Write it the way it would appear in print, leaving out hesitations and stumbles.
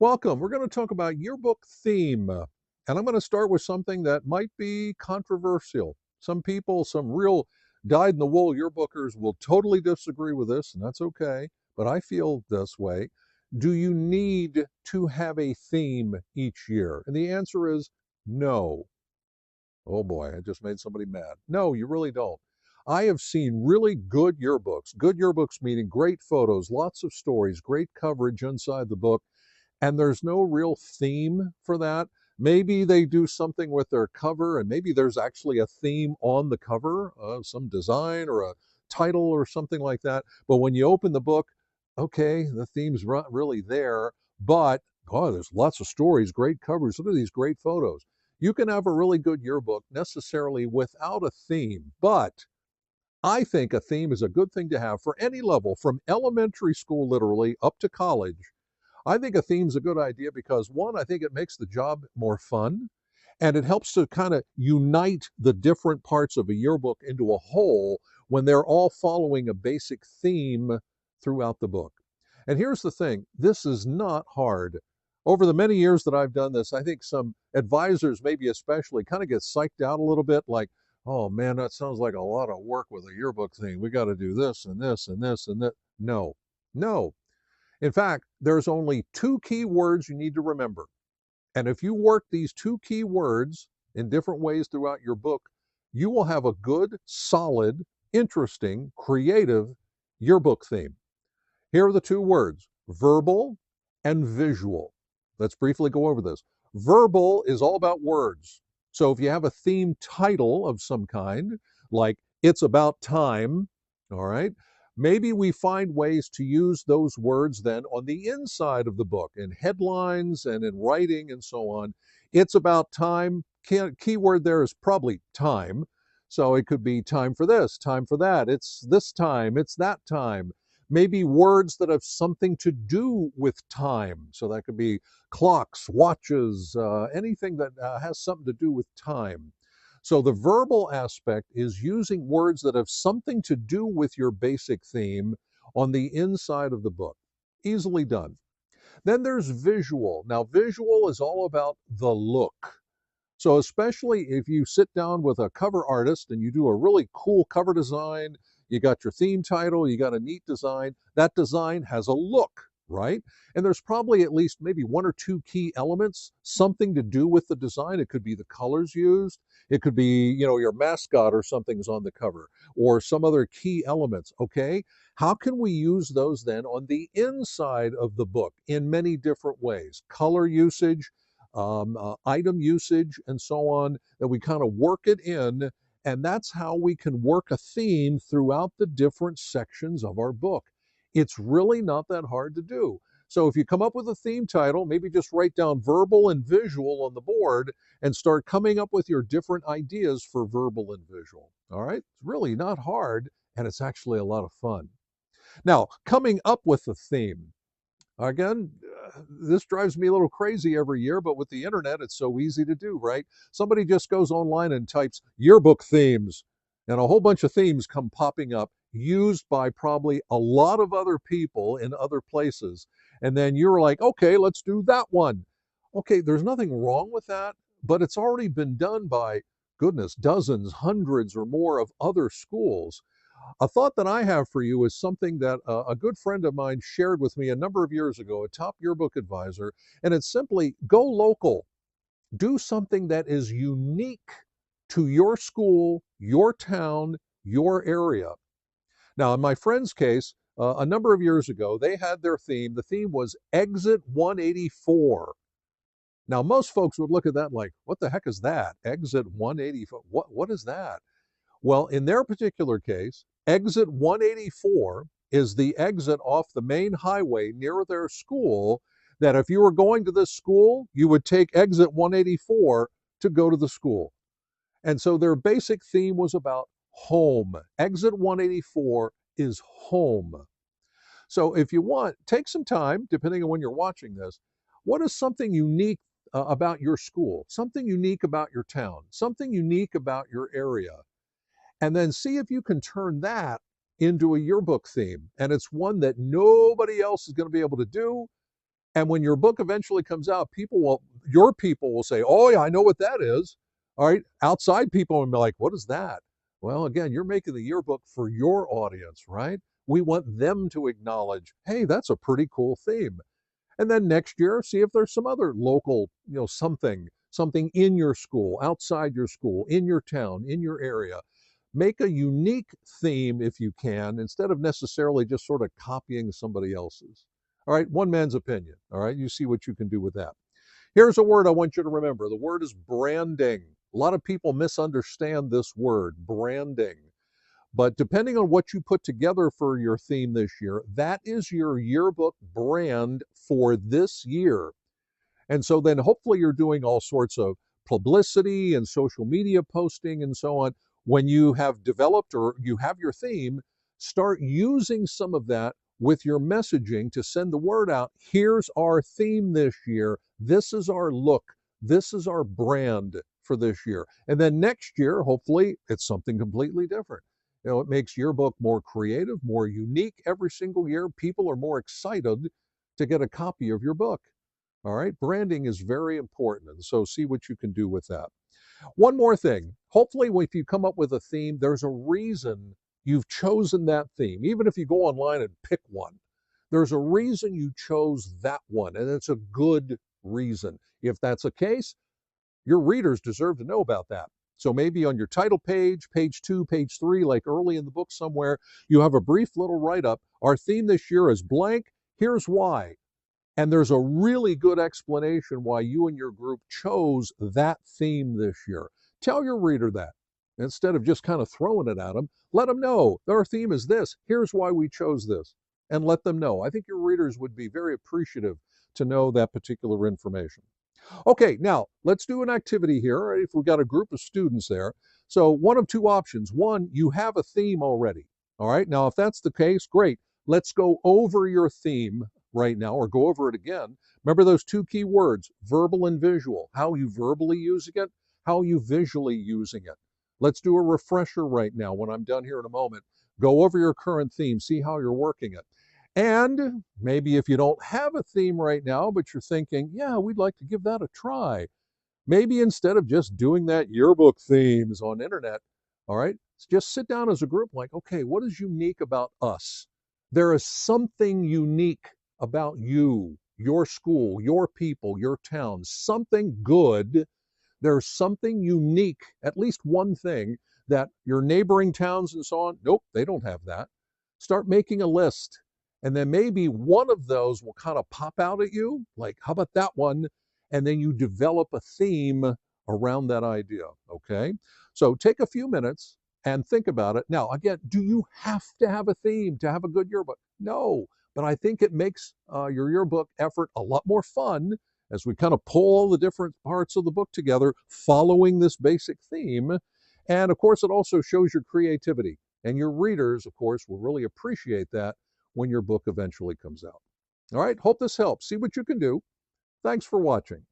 Welcome. We're going to talk about yearbook theme. And I'm going to start with something that might be controversial. Some people, some real dyed in the wool yearbookers will totally disagree with this, and that's okay. But I feel this way. Do you need to have a theme each year? And the answer is no. Oh boy, I just made somebody mad. No, you really don't. I have seen really good yearbooks meaning great photos, lots of stories, great coverage inside the book, and there's no real theme for that. Maybe they do something with their cover, and maybe there's actually a theme on the cover, some design or a title or something like that. But when you open the book, okay, the theme's not really there, but oh, there's lots of stories, great covers. Look at these great photos. You can have a really good yearbook necessarily without a theme, but I think a theme is a good thing to have for any level, from elementary school literally up to college. I think a theme's a good idea because one, I think it makes the job more fun and it helps to kind of unite the different parts of a yearbook into a whole when they're all following a basic theme throughout the book. And here's the thing, this is not hard. Over the many years that I've done this, I think some advisors, maybe especially, kind of get psyched out a little bit like, oh man, that sounds like a lot of work with a yearbook theme. We got to do this and this and this and that. No, no. In fact, there's only two key words you need to remember. And if you work these two key words in different ways throughout your book, you will have a good, solid, interesting, creative yearbook theme. Here are the two words, verbal and visual. Let's briefly go over this. Verbal is all about words. So if you have a theme title of some kind, like It's About Time, all right, maybe we find ways to use those words then on the inside of the book in headlines and in writing and so on. It's about time. Keyword there is probably time. So it could be time for this, time for that. It's this time, it's that time. Maybe words that have something to do with time. So that could be clocks, watches, anything that has something to do with time. So the verbal aspect is using words that have something to do with your basic theme on the inside of the book. Easily done. Then there's visual. Now, visual is all about the look. So especially if you sit down with a cover artist and you do a really cool cover design, you got your theme title, you got a neat design, that design has a look, right? And there's probably at least maybe one or two key elements, something to do with the design. It could be the colors used. It could be, your mascot or something's on the cover or some other key elements, okay? How can we use those then on the inside of the book in many different ways? Color usage, item usage, and so on, that we kind of work it in. And that's how we can work a theme throughout the different sections of our book. It's really not that hard to do. So if you come up with a theme title, maybe just write down verbal and visual on the board and start coming up with your different ideas for verbal and visual. All right? It's really not hard, and it's actually a lot of fun. Now, coming up with the theme. Again, this drives me a little crazy every year, but with the internet, it's so easy to do, right? Somebody just goes online and types yearbook themes, and a whole bunch of themes come popping up, used by probably a lot of other people in other places. And then you're like, okay, let's do that one. Okay, there's nothing wrong with that, but it's already been done by, goodness, dozens, hundreds, or more of other schools. A thought that I have for you is something that a good friend of mine shared with me a number of years ago, a top yearbook advisor, and it's simply go local. Do something that is unique to your school, your town, your area. Now, in my friend's case, a number of years ago, they had their theme. The theme was Exit 184. Now, most folks would look at that like, what the heck is that? Exit 184? What is that? Well, in their particular case, exit 184 is the exit off the main highway near their school, that if you were going to this school, you would take exit 184 to go to the school. And so their basic theme was about home. Exit 184 is home. So if you want, take some time, depending on when you're watching this. What is something unique about your school? Something unique about your town? Something unique about your area? And then see if you can turn that into a yearbook theme. And it's one that nobody else is going to be able to do. And when your book eventually comes out, your people will say, oh, yeah, I know what that is. All right. Outside people will be like, what is that? Well, again, you're making the yearbook for your audience, right? We want them to acknowledge, hey, that's a pretty cool theme. And then next year, see if there's some other local, something in your school, outside your school, in your town, in your area. Make a unique theme if you can, instead of necessarily just sort of copying somebody else's. All right, one man's opinion. All right, you see what you can do with that. Here's a word I want you to remember. The word is branding. A lot of people misunderstand this word, branding. But depending on what you put together for your theme this year, that is your yearbook brand for this year. And so then hopefully you're doing all sorts of publicity and social media posting and so on. When you have developed or you have your theme, start using some of that with your messaging to send the word out. Here's our theme this year. This is our look. This is our brand for this year. And then next year, hopefully, it's something completely different. It makes your book more creative, more unique every single year. People are more excited to get a copy of your book. All right, branding is very important. And so see what you can do with that. One more thing. Hopefully, if you come up with a theme, there's a reason you've chosen that theme. Even if you go online and pick one, there's a reason you chose that one, and it's a good reason. If that's the case, your readers deserve to know about that. So maybe on your title page, page 2, page 3, like early in the book somewhere, you have a brief little write up. Our theme this year is blank. Here's why. And there's a really good explanation why you and your group chose that theme this year. Tell your reader that. Instead of just kind of throwing it at them, let them know our theme is this. Here's why we chose this. And let them know. I think your readers would be very appreciative to know that particular information. Okay, now let's do an activity here. Right? If we've got a group of students there. So one of two options. One, you have a theme already. All right, now if that's the case, great. Let's go over your theme right now, or go over it again. Remember those two key words, verbal and visual. How you verbally using it, how you visually using it. Let's do a refresher right now when I'm done here in a moment. Go over your current theme, see how you're working it. And maybe if you don't have a theme right now, but you're thinking, yeah, we'd like to give that a try. Maybe instead of just doing that yearbook themes on internet, all right, just sit down as a group like, okay, what is unique about us? There is something unique about you, your school, your people, your town, something good. There's something unique, at least one thing that your neighboring towns and so on, nope, they don't have that. Start making a list. And then maybe one of those will kind of pop out at you, like, how about that one? And then you develop a theme around that idea, okay? So take a few minutes and think about it. Now, again, do you have to have a theme to have a good yearbook? No, but I think it makes your yearbook effort a lot more fun as we kind of pull all the different parts of the book together following this basic theme. And of course, it also shows your creativity. And your readers, of course, will really appreciate that when your book eventually comes out. All right, hope this helps. See what you can do. Thanks for watching.